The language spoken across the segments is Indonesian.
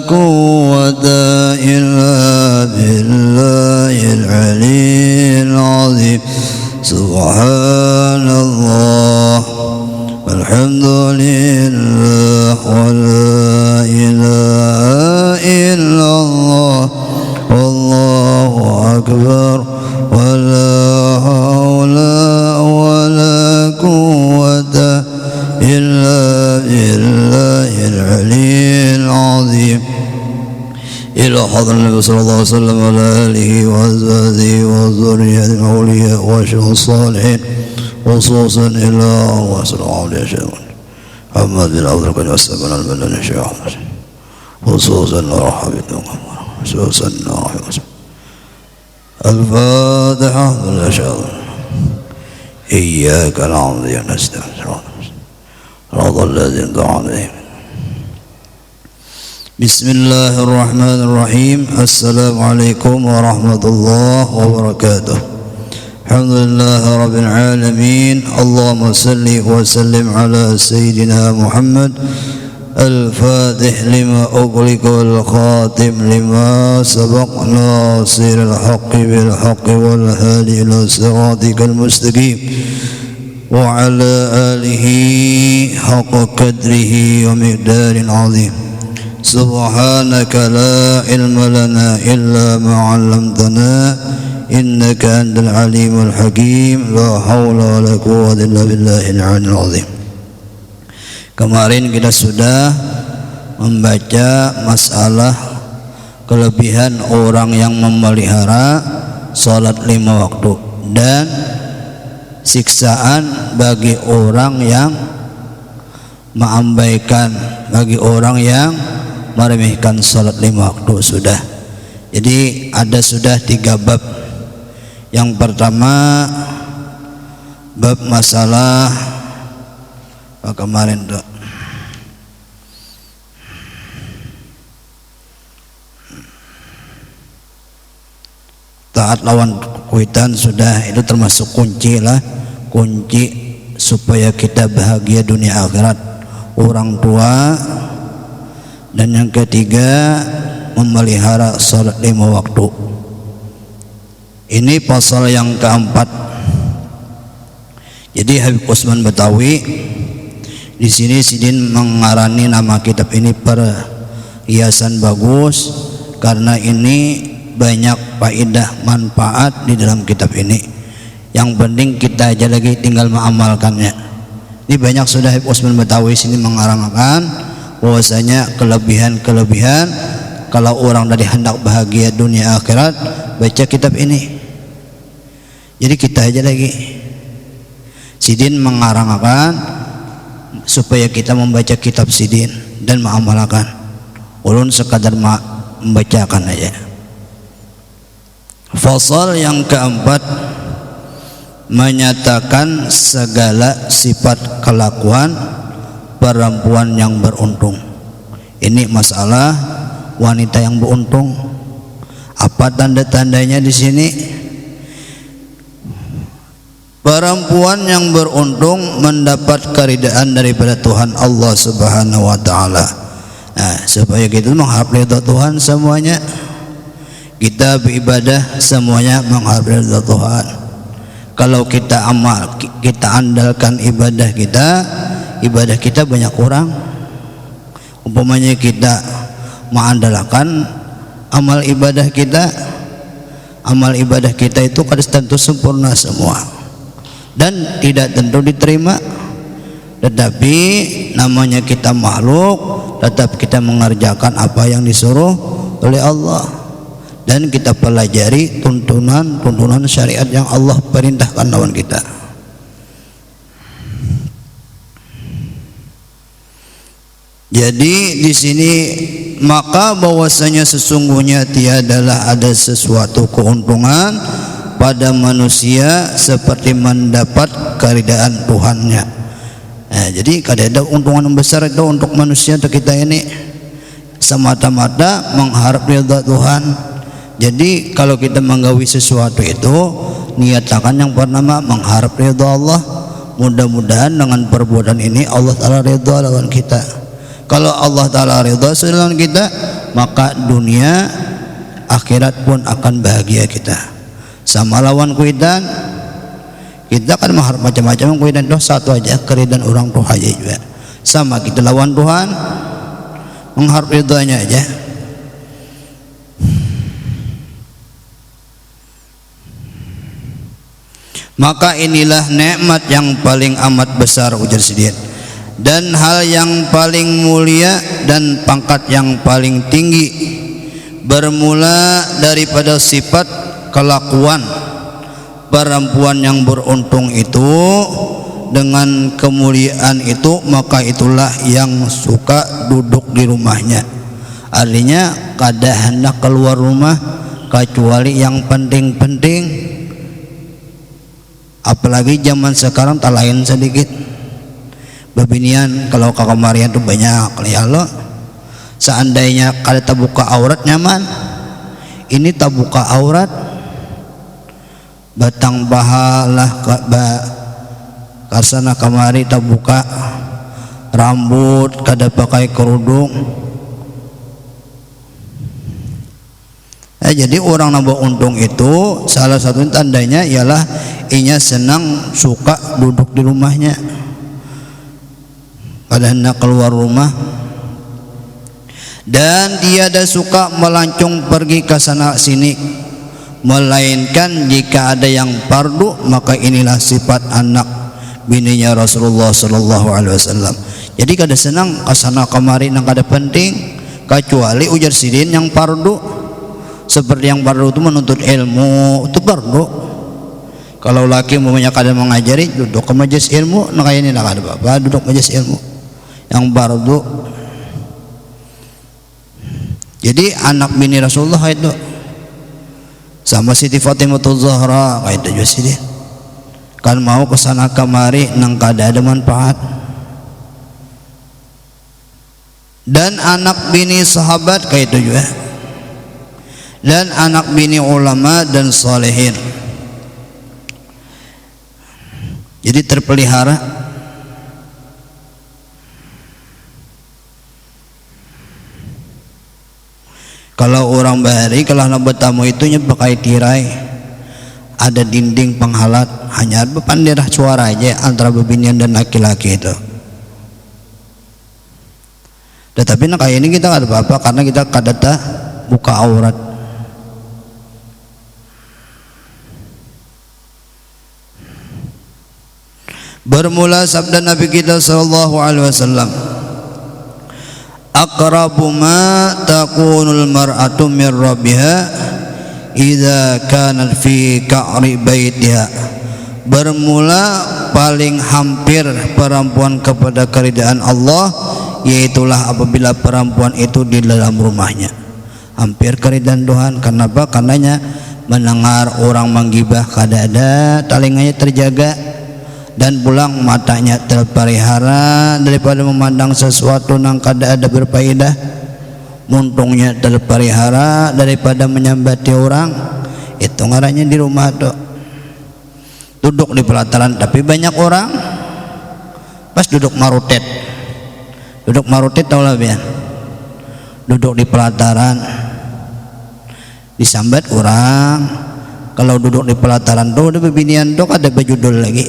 قوة إلا بالله العلي العظيم سبحان الله والحمد لله ولا إله إلا الله والله أكبر ولا حول ولا قوة إلا بالله العلي العظيم إلى حضر النبي صلى الله عليه وسلم وعلى آله وأزواجه وذريته الأولياء وأشهد الصالحين خصوصا إلى وصل عليه شيخ محمد بن عبد القادر والسلام المدني الشيخ أحمد خصوصا لرحب خصوصا لرحب الفاتحة بالأشهاد إياك نعبد وإياك نستعين صراط الذين أنعمت عليهم بسم الله الرحمن الرحيم السلام عليكم ورحمة الله وبركاته الحمد لله رب العالمين اللهم صل وسلم على سيدنا محمد الفاتح لما أغلق والخاتم لما سبق ناصر الحق بالحق والهادي إلى صراطك المستقيم وعلى آله حق قدره ومقدار عظيم سبحانك لا علم لنا إلا ما علمتنا إنك أنت العليم الحكيم لا حول ولا قوة إلا بالله العلي العظيم. Kemarin kita sudah membaca masalah kelebihan orang yang memelihara sholat 5 waktu dan siksaan bagi orang yang mengabaikan, bagi orang yang meremehkan sholat 5 waktu sudah. Jadi ada sudah 3 bab. Yang pertama bab masalah kemarin tuh taat lawan kuitan sudah, itu termasuk kunci lah, kunci supaya kita bahagia dunia akhirat, orang tua. Dan yang ketiga memelihara sholat 5 waktu. Ini pasal yang keempat. Jadi Habib Usman Betawi di sini Sidin mengarani nama kitab ini perhiasan bagus karena ini banyak faedah manfaat di dalam kitab ini. Yang penting kita aja lagi tinggal mengamalkannya. Ini banyak sudah Habib Usman Betawi sini mengarangkan bahwasanya kelebihan-kelebihan kalau orang dari hendak bahagia dunia akhirat baca kitab ini. Jadi kita aja lagi Sidin mengarangkan supaya kita membaca kitab Sidin dan mengamalkan. Ulun sekadar membacakan aja. Fasal yang keempat menyatakan segala sifat kelakuan perempuan yang beruntung. Ini masalah wanita yang beruntung. Apa tanda-tandanya di sini? Perempuan yang beruntung mendapat keridaan daripada Tuhan Allah Subhanahu wa taala. Nah, supaya kita mengharap ridha Tuhan semuanya. Kita beribadah semuanya mengharap ridha Tuhan. Kalau kita amal, kita andalkan ibadah kita banyak kurang. Umpamanya kita mengandalkan amal ibadah kita itu kadang tentu sempurna semua dan tidak tentu diterima. Tetapi namanya kita makhluk, tetap kita mengerjakan apa yang disuruh oleh Allah dan kita pelajari tuntunan syariat yang Allah perintahkan lawan kita. Jadi di sini maka bahwasanya sesungguhnya tiadalah ada sesuatu keuntungan pada manusia seperti mendapat keridaan Tuhannya. Nah, jadi kada ada keuntungan yang besar itu untuk manusia atau kita ini semata-mata mengharap ridha Tuhan. Jadi kalau kita menggawi sesuatu itu niatakan yang pertama mengharap ridha Allah. Mudah-mudahan dengan perbuatan ini Allah Ta'ala ridha lawan kita. Kalau Allah Ta'ala ridha dengan kita, maka dunia akhirat pun akan bahagia kita. Sama lawan kuidan, kita kan mengharap macam-macam, kuidan doh satu aja, keridaan orang tuh aja juga. Sama kita lawan Tuhan, mengharap ridhonya aja. Maka inilah nikmat yang paling amat besar, ujar Sidin, dan hal yang paling mulia dan pangkat yang paling tinggi, bermula daripada sifat kelakuan perempuan yang beruntung itu. Dengan kemuliaan itu, maka itulah yang suka duduk di rumahnya. Artinya kada hendak keluar rumah kecuali yang penting-penting. Apalagi zaman sekarang tak lain sedikit. Bebinian kalau ke kamarian tuh banyak ya lo. Seandainya kada terbuka aurat nyaman, ini terbuka aurat batang bahalah karsana kamari terbuka, rambut kada pakai kerudung. Jadi orang nambah untung itu salah satu tandanya ialah inya senang suka duduk di rumahnya, kada hendak keluar rumah, dan tiada suka melancong pergi ke sana sini, melainkan jika ada yang fardu, maka inilah sifat anak bininya Rasulullah sallallahu alaihi wasallam. Jadi kada senang kasana kamari nang kada penting, kecuali ujar Sidin yang fardu. Seperti yang fardu itu menuntut ilmu, itu fardu. Kalau laki umumnya kada mengajari, duduk ke majelis ilmu, nah kayak ini nak ada apa, duduk majelis ilmu. Yang fardu. Jadi anak bini Rasulullah itu sama Siti Fatimah Zahra kayak itu juga Sidin. Kan mau kesana kemari nang kada ada manfaat. Dan anak bini sahabat kayak itu juga, dan anak bini ulama dan solehin. Jadi terpelihara. Kalau orang bahari kalau nak bertamu itunya pakai tirai, ada dinding penghalat, hanya berpandirah suara aja antara bebinian dan laki-laki itu. Tetapi nak kayak ini kita ada apa-apa karena kita kadata buka aurat. Bermula sabda Nabi kita sallallahu alaihi wasallam, aqrabu ma takunul mar'atu min rabbiha idza kanat fi ka'ri baitiha. Bermula paling hampir perempuan kepada keridaan Allah, yaitulah apabila perempuan itu di dalam rumahnya. Hampir keridaan Tuhan. Kenapa? Karenanya mendengar orang menggibah kada ada, telinganya terjaga, dan pulang matanya terpelihara daripada memandang sesuatu yang kada ada berfaedah. Muntungnya terpelihara daripada menyambati orang. Itu ngarannya di rumah tuh duduk di pelataran. Tapi banyak orang pas duduk marutet. Duduk marutet tahu lah biar duduk di pelataran disambat orang. Kalau duduk di pelataran tuh ada bebinian tuh ada bejudul lagi,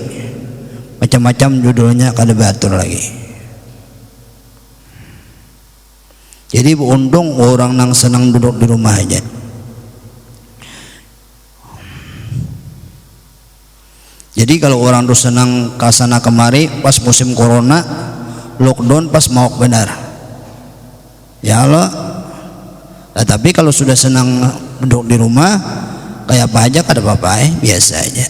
macam-macam judulnya kada batur lagi. Jadi beruntung orang nang senang duduk di rumah aja. Jadi kalau orang tuh senang kasana kemari pas musim corona, lockdown pas mau benar, ya Allah. Nah, tapi kalau sudah senang duduk di rumah, kayak apa aja kada apa-apa, biasa aja.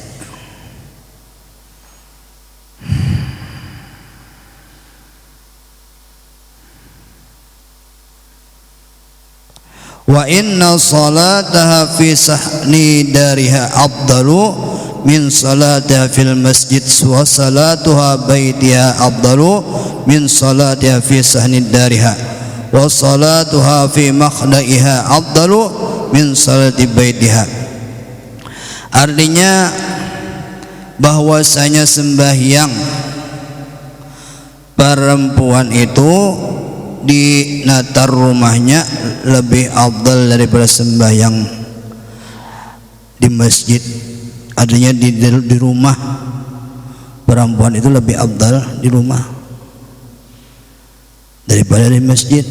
Wa inna salataha fi sahni dariha afdalu min salatiha fil masjid wa salatuha baitiha afdalu min salatiha fi sahni dariha wa salatuha fi makhdaiha afdalu min salati baitiha. Artinya bahwasanya sembahyang perempuan itu di natar rumahnya lebih afdal daripada sembahyang di masjid. Adanya di rumah perempuan itu lebih afdal di rumah daripada di masjid.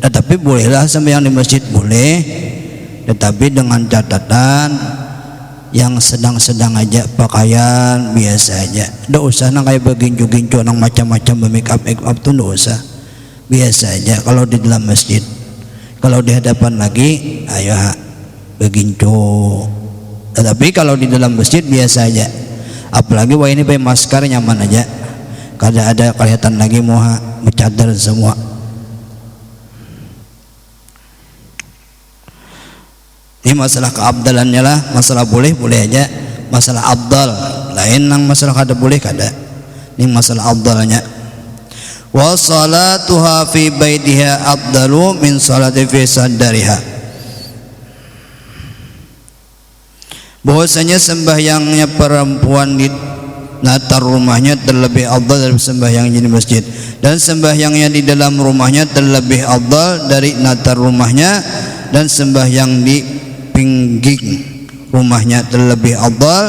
Tetapi bolehlah sembahyang di masjid, boleh, tetapi dengan catatan yang sedang-sedang aja, pakaian biasa aja. Nggak usah nang kayak begincu-gincu nang macam-macam make up tuh nggak usah, biasa aja kalau di dalam masjid. Kalau di hadapan lagi ayo begincu, tetapi kalau di dalam masjid biasa aja. Apalagi wah ini pakai masker nyaman aja, kada ada kelihatan lagi muha bercadar semua. Ini masalah keabdalannya lah, masalah boleh aja, masalah abdal lain nang masalah kada boleh kada. Ini masalah abdalnya. Wa salatuha fi baitiha afdalu min salati fi sadariha. Bahwasanya sembahyangnya perempuan di natar rumahnya terlebih afdal dari sembahyangnya di masjid, dan sembahyangnya di dalam rumahnya terlebih afdal dari natar rumahnya, dan sembahyang di pinggir rumahnya terlebih afdal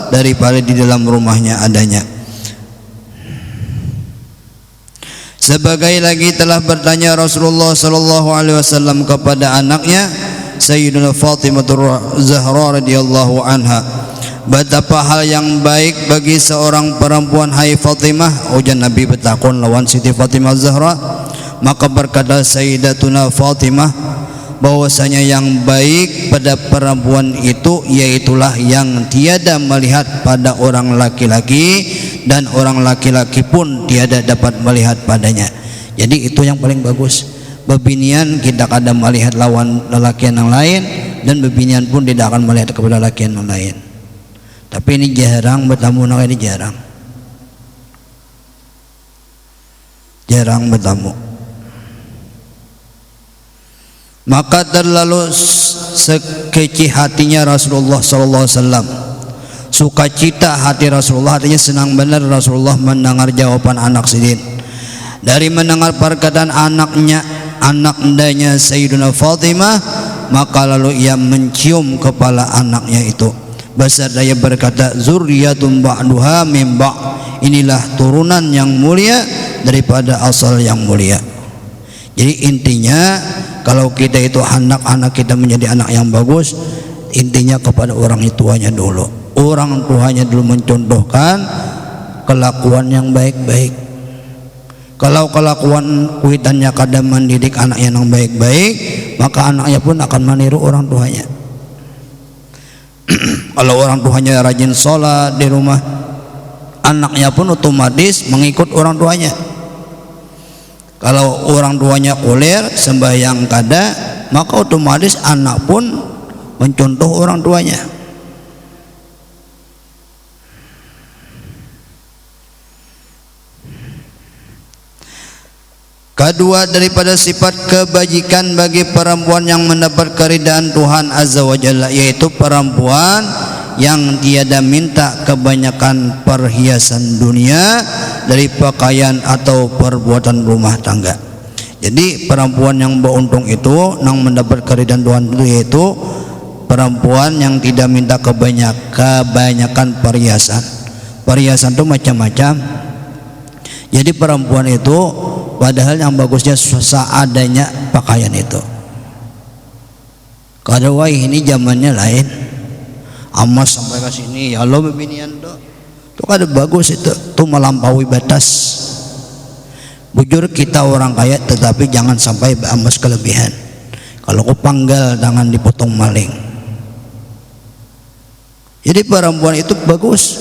daripada di dalam rumahnya adanya. Sebagai lagi telah bertanya Rasulullah sallallahu alaihi wasallam kepada anaknya Sayyidina Fatimah Zahra radhiyallahu anha, betapa hal yang baik bagi seorang perempuan hai Fatimah. Ujar Nabi bertakun lawan Siti Fatimah Zahra, maka berkata Sayyidatuna Fatimah, bahwasanya yang baik pada perempuan itu yaitulah yang tiada melihat pada orang laki-laki, dan orang laki-laki pun tiada dapat melihat padanya. Jadi itu yang paling bagus. Bebinian kita kadang melihat lawan lelaki yang lain, dan bebinian pun tidak akan melihat kepada lelaki yang lain. Tapi ini jarang bertamu, ini jarang bertamu. Maka terlalu sekecil hatinya Rasulullah sallallahu alaihi wasallam, sukacita hati Rasulullah, artinya senang benar Rasulullah mendengar jawaban anak Sidin. Dari mendengar perkataan anaknya Sayyidina Fatimah, maka lalu ia mencium kepala anaknya itu. Berserta berkata, zurriyatun ba'duha min ba', inilah turunan yang mulia daripada asal yang mulia. Jadi intinya kalau kita itu anak-anak kita menjadi anak yang bagus, intinya kepada orang tuanya dulu. Orang tuanya dulu mencontohkan kelakuan yang baik-baik. Kalau kelakuan kuitannya kadang mendidik anaknya yang baik-baik, maka anaknya pun akan meniru orang tuanya. Kalau orang tuanya rajin sholat di rumah, anaknya pun otomatis mengikut orang tuanya. Kalau orang tuanya kulir sembahyang kada, maka otomatis anak pun mencontoh orang tuanya. Kedua daripada sifat kebajikan bagi perempuan yang mendapat keridaan Tuhan Azza wa Jalla, yaitu perempuan yang tiada minta kebanyakan perhiasan dunia dari pakaian atau perbuatan rumah tangga. Jadi perempuan yang beruntung itu yang mendapat keridaan Tuhan itu yaitu perempuan yang tidak minta kebanyakan perhiasan. Perhiasan itu macam-macam. Jadi perempuan itu padahal yang bagusnya seadanya pakaian itu. Kalau ini zamannya lain, amas sampai ke sini ya lo bebinian tuh kada bagus, itu melampaui batas. Bujur kita orang kaya, tetapi jangan sampai amas kelebihan. Kalau kau panggal jangan dipotong maling. Jadi perempuan itu bagus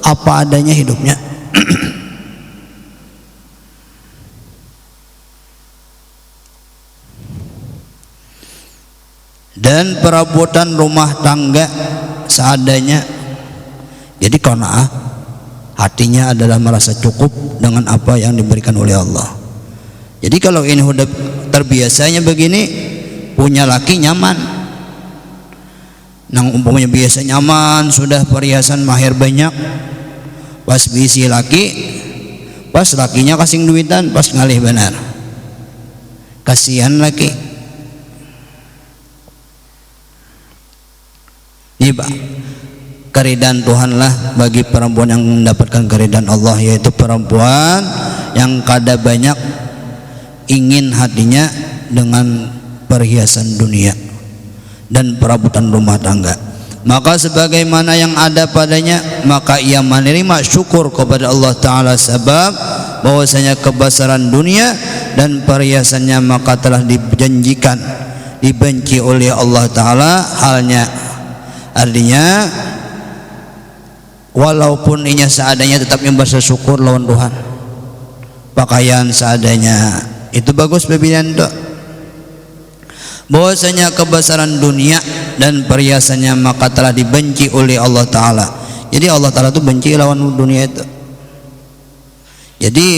apa adanya hidupnya. Dan perabotan rumah tangga seadanya. Jadi qanaah, hatinya adalah merasa cukup dengan apa yang diberikan oleh Allah. Jadi kalau ini sudah terbiasanya begini, punya laki nyaman. Nang umpamanya biasa nyaman, sudah perhiasan mahir banyak, pas bisi laki, pas lakinya kasih duitan, pas ngalih benar, kasihan laki. Jadi keridhaan Tuhanlah bagi perempuan yang mendapatkan keridhaan Allah, yaitu perempuan yang kada banyak ingin hatinya dengan perhiasan dunia dan perabotan rumah tangga. Maka sebagaimana yang ada padanya, maka ia menerima syukur kepada Allah Ta'ala, sebab bahwasanya kebesaran dunia dan perhiasannya maka telah dijanjikan dibenci oleh Allah Ta'ala. Halnya artinya walaupun inya seadanya tetap yang bersyukur lawan Tuhan. Pakaian seadanya itu bagus pilihan itu. Bahwasanya kebesaran dunia dan perhiasannya maka telah dibenci oleh Allah Ta'ala. Jadi Allah Ta'ala itu benci lawan dunia itu. Jadi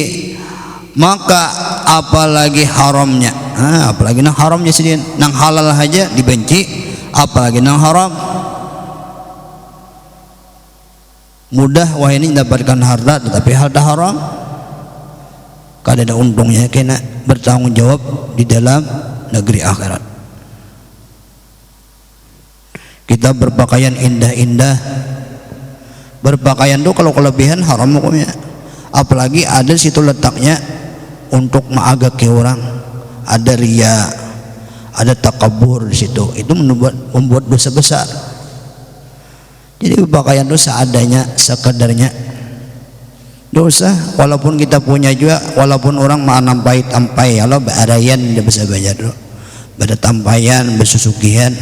maka apalagi haramnya, apalagi nang haramnya sendiri, nang halal aja dibenci, apalagi nang haram. Mudah wah ini mendapatkan harta, tetapi harta haram kada ada untungnya, kena bertanggung jawab di dalam negeri akhirat. Kita berpakaian indah-indah, berpakaian tuh kalau kelebihan haram hukumnya. Apalagi ada situ letaknya untuk mengagaki orang, ada riya, ada takabur di situ, itu membuat dosa besar. Jadi berpakaian itu seadanya, sekadarnya dosa. Walaupun kita punya juga, walaupun orang mau nampai kalau bearayan dia bisa bayar dulu, pada tampayan bersusugihan,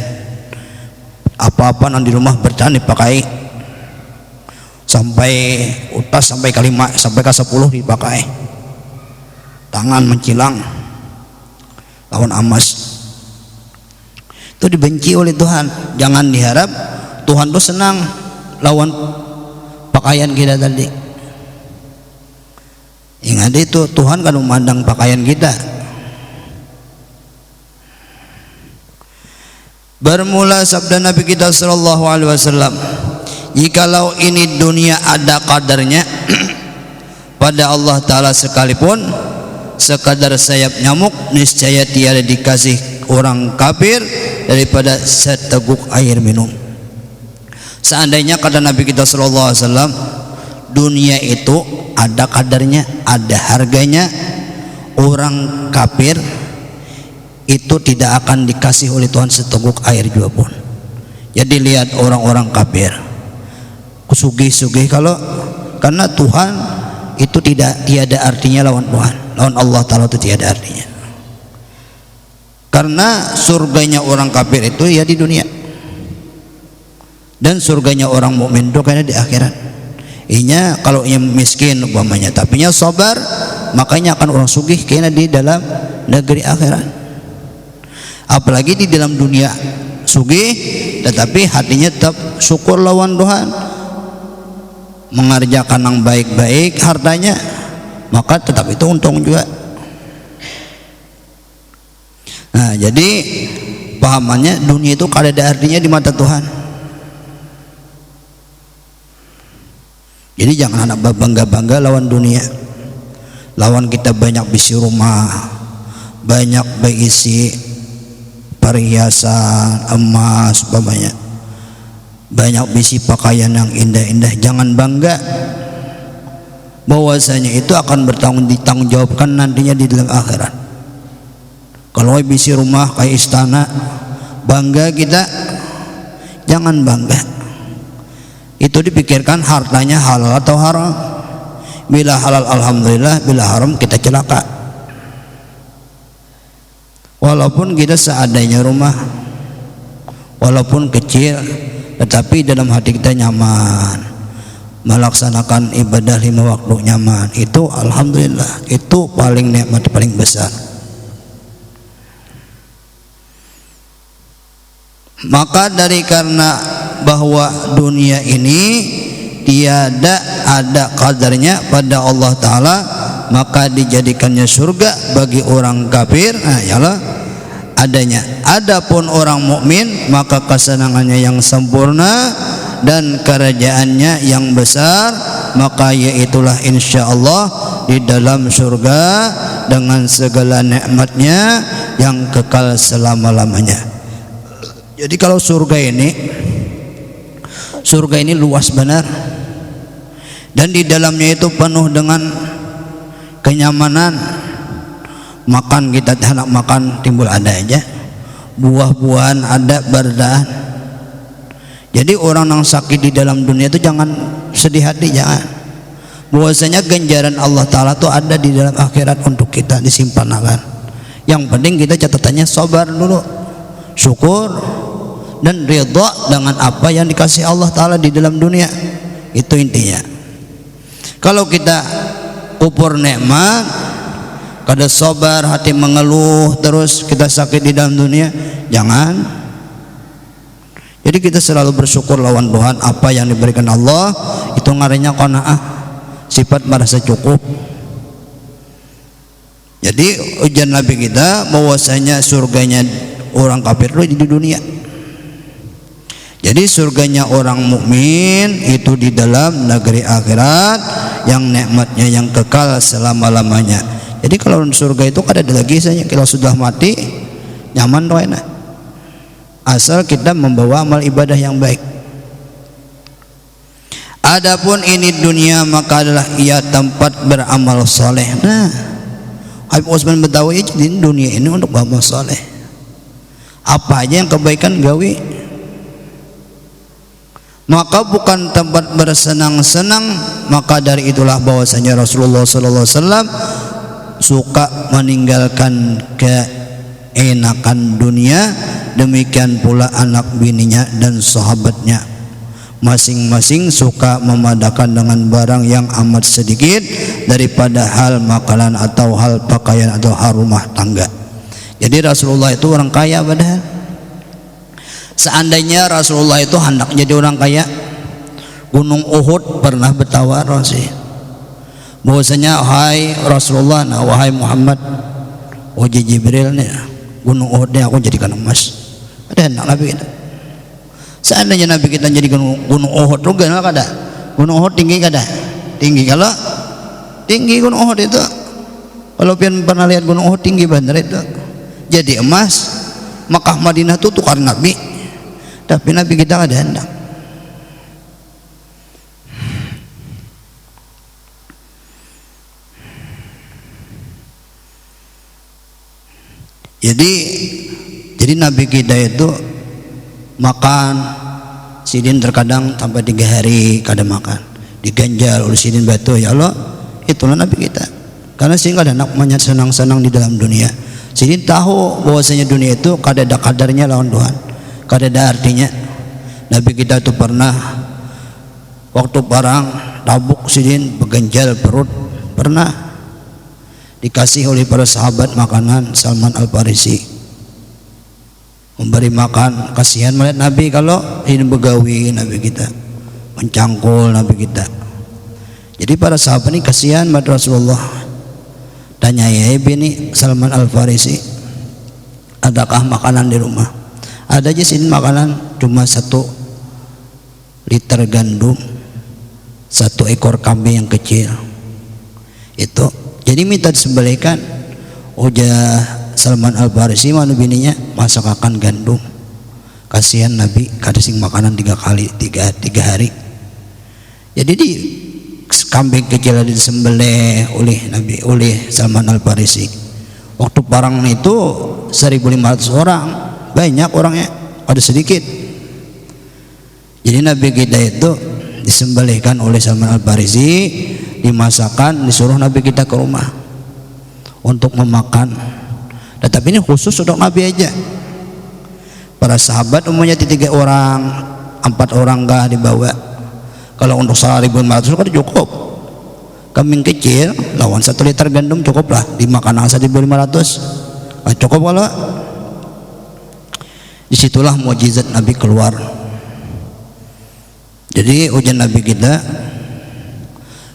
apa-apa nang di rumah bertahan dipakai sampai utas, sampai kelima, sampai ke 10 dipakai, tangan mencilang lawan amas. Itu dibenci oleh Tuhan. Jangan diharap Tuhan tuh senang lawan pakaian kita tadi. Ingat itu, Tuhan kan memandang pakaian kita. Bermula sabda Nabi kita sallallahu alaihi wasallam, jikalau ini dunia ada kadarnya pada Allah Ta'ala sekalipun sekadar sayap nyamuk, niscaya tiada dikasih orang kafir daripada seteguk air minum. Seandainya kata Nabi kita sallallahu alaihi wasallam, dunia itu ada kadarnya, ada harganya, orang kafir itu tidak akan dikasih oleh Tuhan seteguk air juga pun. Jadi lihat orang-orang kafir sugih-sugih, kalau karena Tuhan itu tiada artinya lawan Tuhan, lawan Allah Ta'ala itu tiada artinya. Karena surganya orang kafir itu ya di dunia, dan surganya orang mukmin itu karena di akhirat. Inya kalau yang miskin umpamanya tapi nya sabar, makanya akan orang sugih karena di dalam negeri akhirat. Apalagi di dalam dunia sugih tetapi hatinya tetap syukur lawan Tuhan, mengerjakan yang baik-baik hartanya, maka tetap itu untung juga. Nah, jadi pahamannya dunia itu kada ada artinya di mata Tuhan. Jadi jangan anak bangga-bangga lawan dunia. Lawan kita banyak bisi rumah, banyak berisi perhiasan emas umpamanya, banyak bisi pakaian yang indah-indah. Jangan bangga, bahwasanya itu akan ditanggung jawabkan nantinya di dalam akhirat. Kalau bisi rumah kayak istana bangga kita, jangan bangga. Itu dipikirkan hartanya halal atau haram. Bila halal alhamdulillah, bila haram kita celaka. Walaupun kita seadanya rumah, walaupun kecil, tetapi dalam hati kita nyaman, melaksanakan ibadah 5 waktu nyaman, itu alhamdulillah, itu paling nikmat paling besar. Maka dari karena bahwa dunia ini tiada ada kadarnya pada Allah Ta'ala, maka dijadikannya surga bagi orang kafir. Nah, yalah adanya. Adapun orang mukmin maka kesenangannya yang sempurna dan kerajaannya yang besar, maka yaitulah insyaallah di dalam surga dengan segala nikmatnya yang kekal selama-lamanya. Jadi kalau surga ini surga ini luas benar, dan di dalamnya itu penuh dengan kenyamanan. Makan kita hendak makan timbul ada aja, buah-buahan ada, berdaan. Jadi orang yang sakit di dalam dunia itu jangan sedih hati, jangan. Bahwasanya ganjaran Allah Ta'ala itu ada di dalam akhirat untuk kita disimpan akan. Yang penting kita catatannya sabar dulu, syukur dan ridha dengan apa yang dikasih Allah Ta'ala di dalam dunia. Itu intinya. Kalau kita kufur nikmat, kada sabar, hati mengeluh terus kita sakit di dalam dunia, jangan. Jadi kita selalu bersyukur lawan Tuhan, apa yang diberikan Allah itu ngarinya qanaah, sifat merasa cukup. Jadi ujian Nabi kita bahwasanya surganya orang kafir itu di dunia. Jadi surganya orang mukmin itu di dalam negeri akhirat yang nikmatnya yang kekal selama-lamanya. Jadi kalau surga itu kada ada lagi saja, kalau sudah mati nyaman tuh enak. Asal kita membawa amal ibadah yang baik. Adapun ini dunia maka adalah ia tempat beramal soleh. Nah, Habib Utsman Betawi di dunia ini untuk beramal soleh. Apa aja yang kebaikan gawi. Maka bukan tempat bersenang-senang. Maka dari itulah bahwasanya Rasulullah sallallahu alaihi wasallam suka meninggalkan keenakan dunia. Demikian pula anak bininya dan sahabatnya, masing-masing suka memadakan dengan barang yang amat sedikit daripada hal makanan atau hal pakaian atau hal rumah tangga. Jadi Rasulullah itu orang kaya padahal. Seandainya Rasulullah itu hendak jadi orang kaya, Gunung Uhud pernah bertawaran bahwasanya wahai Rasulullah, nah wahai Muhammad, wahai Jibril nih, Gunung Uhud ini aku jadikan emas. Ada hendak Nabi kita. Seandainya Nabi kita jadi Gunung Uhud juga kada. Gunung Uhud tinggi kada? Tinggi. Kalau tinggi Gunung Uhud itu, kalau pian pernah lihat Gunung Uhud tinggi bener itu. Jadi emas, Makkah Madinah itu tukar Nabi. Tapi Nabi kita kada hendak. Jadi Nabi kita itu makan sidin terkadang sampai 3 hari kada makan, diganjal oleh sidin batu. Ya Allah, itulah Nabi kita. Karena sehingga ada anak banyak senang-senang di dalam dunia. Sidin tahu bahwasanya dunia itu kada ada kadarnya lawan Tuhan, kada ada artinya. Nabi kita itu pernah waktu perang Tabuk, sidin berganjal perut, pernah dikasih oleh para sahabat makanan. Salman Al-Farisi memberi makan, kasihan melihat Nabi kalau ini begawi Nabi kita, mencangkul Nabi kita. Jadi para sahabat ini kasihan pada Rasulullah. Tanya ya bini Salman Al-Farisi, adakah makanan di rumah? Ada aja sini makanan, cuma 1 liter gandum, 1 ekor kambing yang kecil. Itu jadi minta disembelihkan. Ujar Salman Al-Farisi mana bininya, masakakan gandum. Kasihan Nabi kada sing makanan 3 hari. Jadi di kambing kecil disembelih oleh Nabi, oleh Salman Al-Farisi. Waktu perang itu 1.500 orang, banyak orangnya, ada sedikit. Jadi Nabi kita itu disembelihkan oleh Salman Al-Farisi, dimasakkan, disuruh Nabi kita ke rumah untuk memakan. Tetapi ini khusus untuk Nabi aja. Para sahabat umumnya 3 orang, 4 orang kah dibawa. Kalau untuk 1.500 kan cukup. Kambing kecil lawan 1 liter gandum cukup lah, dimakan 1.500. Cukup kalau. Disitulah mukjizat Nabi keluar. Jadi ujian Nabi kita,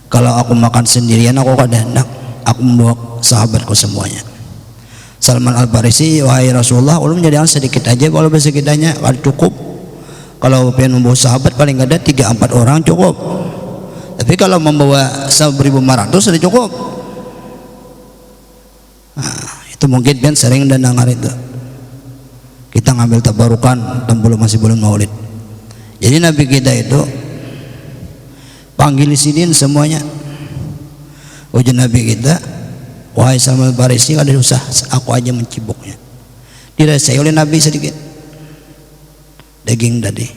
kalau aku makan sendirian aku kada hendak, aku membawa sahabatku semuanya. Salman Al-Farisi, wahai Rasulullah, ulun menjadikan sedikit aja, kalau sedikitnya kalau cukup. Kalau pengen membawa sahabat paling ada 3-4 orang cukup. Tapi kalau membawa 1.500 sudah cukup. Nah, itu mungkin kan sering dan dengar itu. Kita ngambil tabarukan, belum masih belum maulid. Jadi Nabi kita itu panggil sidin semuanya. Ujian Nabi kita, wahai Salman Al-Farisi, ada usah aku aja mencibuknya. Dirasai oleh Nabi sedikit daging tadi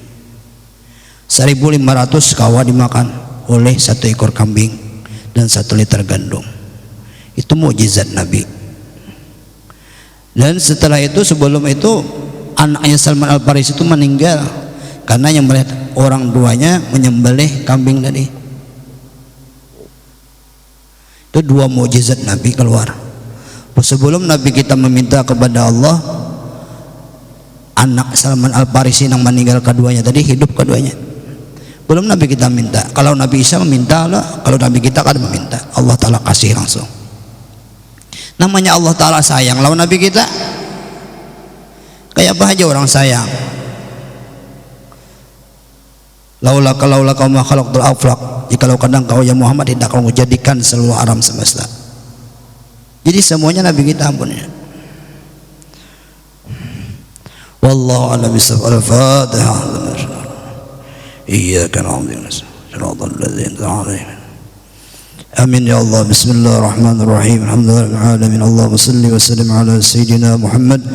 1.500 kawa dimakan oleh 1 ekor kambing dan 1 liter gandum. Itu mukjizat Nabi. Dan setelah itu, sebelum itu, anaknya Salman Al-Farisi itu meninggal karena yang melihat orang tuanya menyembelih kambing tadi. Itu 2 mukjizat Nabi keluar. Sebelum Nabi kita meminta kepada Allah, anak Salman Al-Farisi yang meninggal keduanya tadi hidup keduanya. Belum Nabi kita minta. Kalau Nabi Isa meminta lah, kalau Nabi kita kan meminta, Allah Ta'ala kasih langsung. Namanya Allah Ta'ala sayang. Lawan Nabi kita kayak apa aja orang sayang. Laula kau ma khalaqtul aflaq, jikalau kadang kau ya Muhammad tidak kau menjadikan seluruh alam semesta. Jadi semuanya Nabi kita ampunnya. Wallahu a'lam bishawab. Al-Fatihah. Iyyaka na'budu wa siratal ladzina an'amta 'alaihim. Amin ya Allah. Bismillahirrahmanirrahim. Alhamdulillahil alamin. Allahumma shalli wa sallim ala sayyidina Muhammad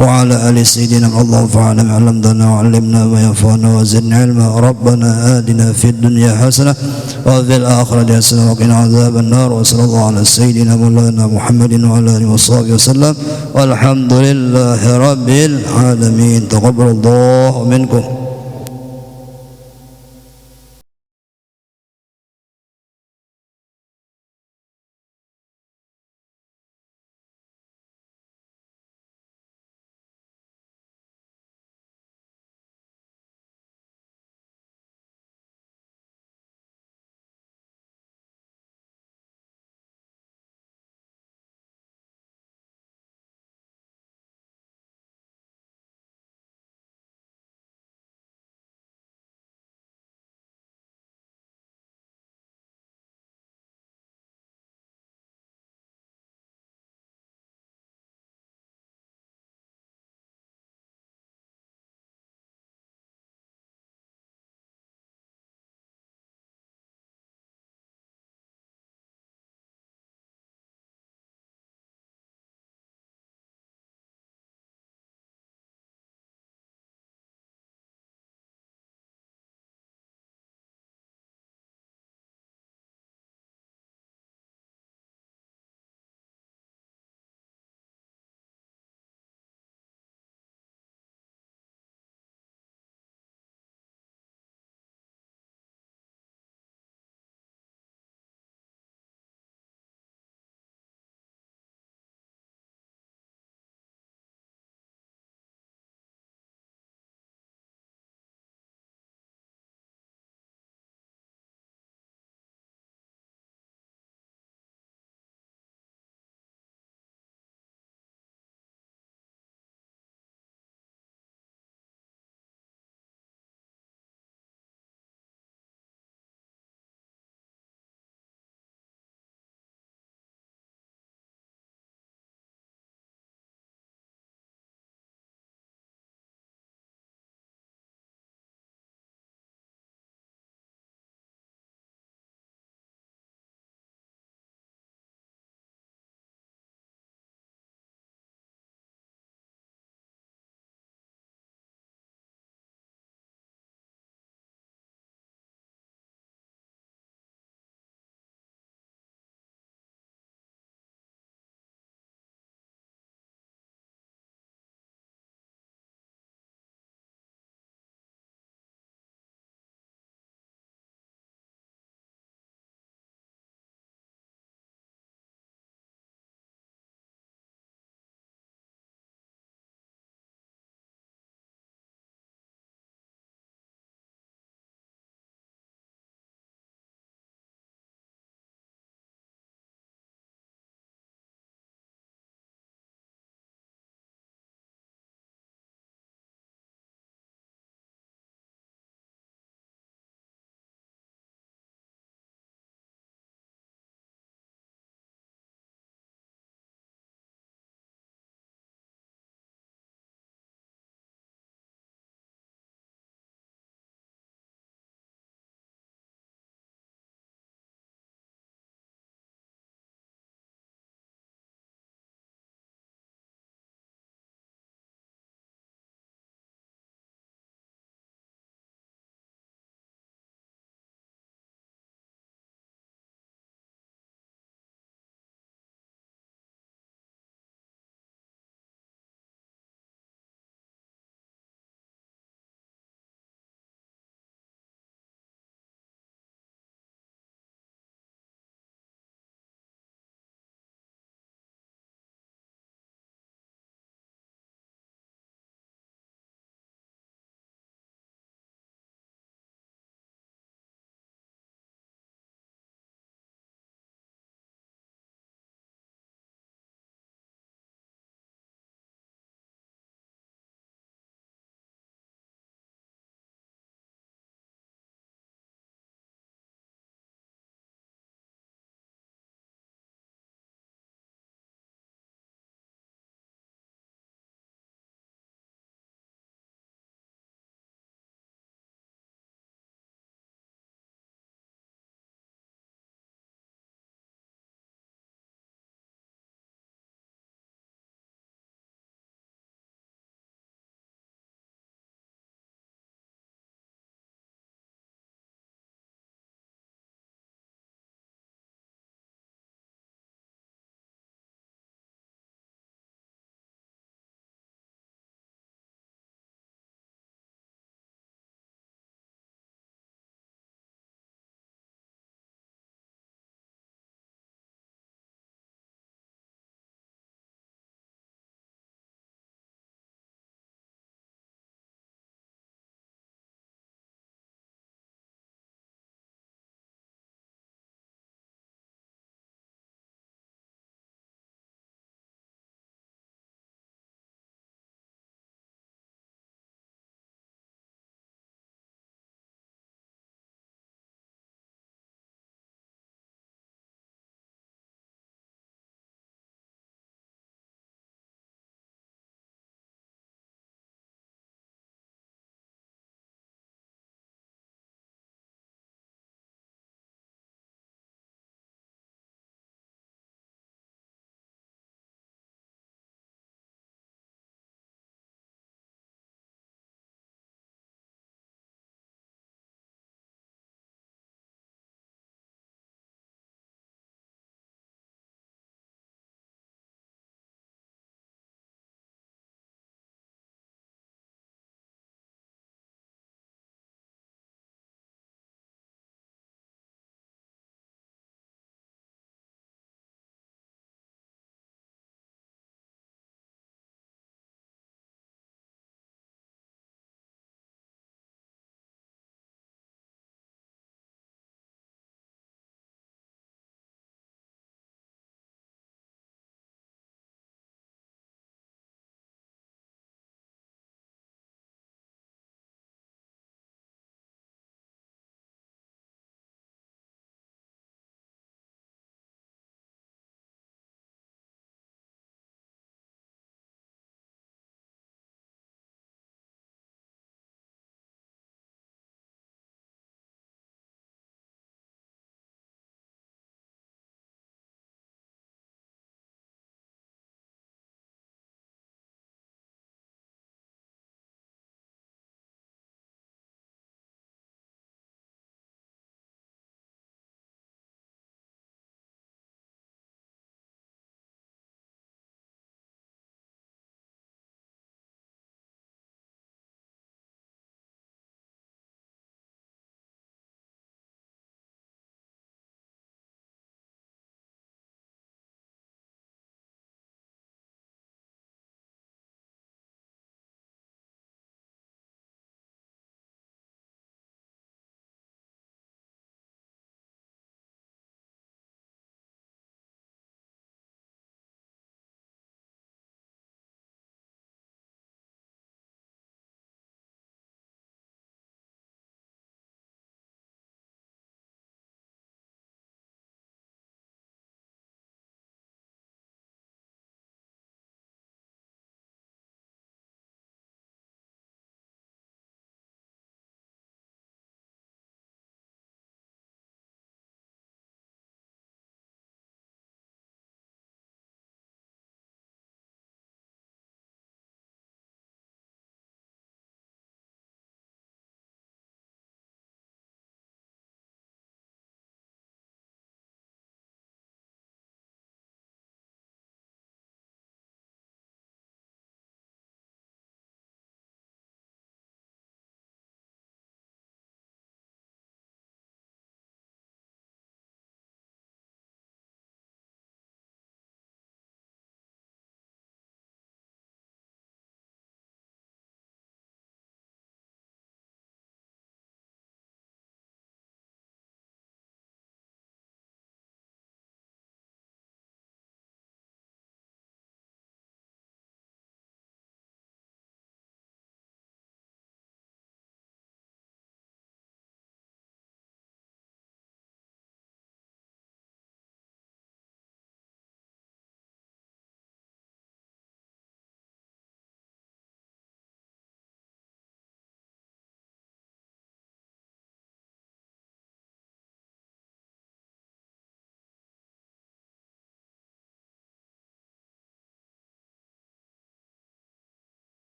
wa ala ali sayyidina. Allahu fa'ala ma 'allamtana wa 'allimna ma yanfa'una wa zidna 'ilma. Rabbana atina fid dunya hasanah wa fil akhirati hasanah wa qina 'adzaban nar. Wa sallallahu ala sayyidina maulana Muhammadin wa ala alihi washabihi wasallam. Walhamdulillahi rabbil alamin. Taqabbalallahu minkum.